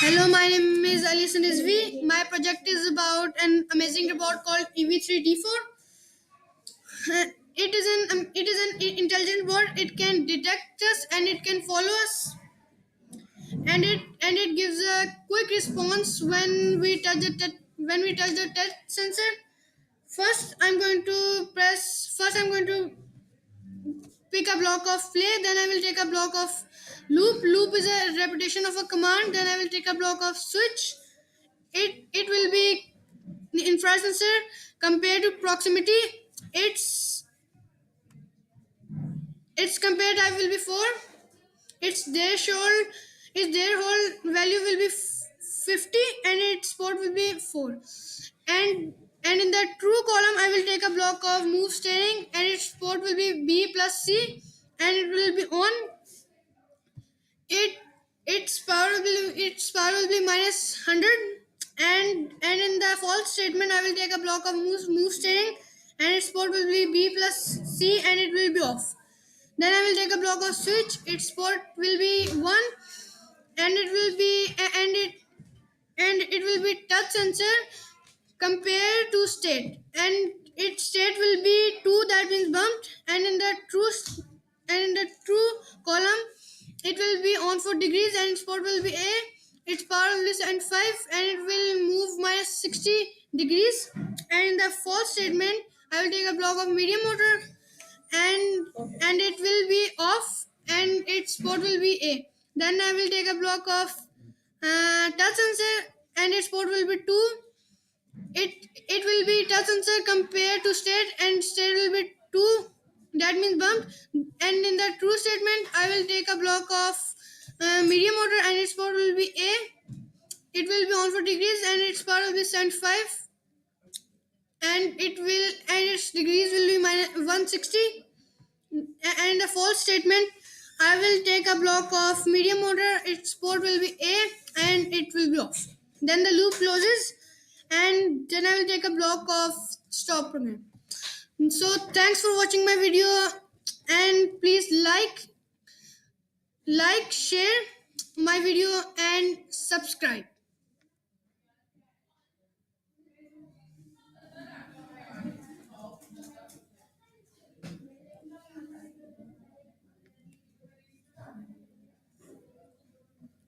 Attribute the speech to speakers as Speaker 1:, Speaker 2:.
Speaker 1: Hello, my name is HASSAN RIZVI. My project is about an amazing robot called ev3 It is an intelligent robot. It can detect us and it can follow us, and it gives a quick response when we touch the touch sensor. First I'm going to pick a block of play. Then I will take a block of loop. Loop is a repetition of a command. Then I will take a block of switch. It will be infrared sensor. Compared to proximity, its compared type will be 4. Its their whole value will be 50, and its port will be 4. And in the true column I will take a block of move steering, and its port will be B plus C, and it will be on. Its power will be minus 100. And in the false statement I will take a block of move steering, and its port will be B plus C, and it will be off. Then I will take a block of switch. Its port will be 1, and it will be touch sensor. Compared to state, and its state will be 2, that means bumped. And in the true column it will be on 4 degrees, and its port will be A. Its power will be 75, and it will move minus 60 degrees. And in the false statement I will take a block of medium motor, and it will be off, and its port will be A. Then I will take a block of touch sensor, and its port will be 2. It will be touch sensor compared to state, and state will be 2, that means bumped. And in the true statement I will take a block of medium motor, and its port will be A. It will be on 4 degrees, and its power will be 75, and its degrees will be minus 160. And in the false statement I will take a block of medium motor, its port will be A, and it will be off. Then the loop closes, and then I will take a block of stop program. So thanks for watching my video, and please like, share my video, and subscribe.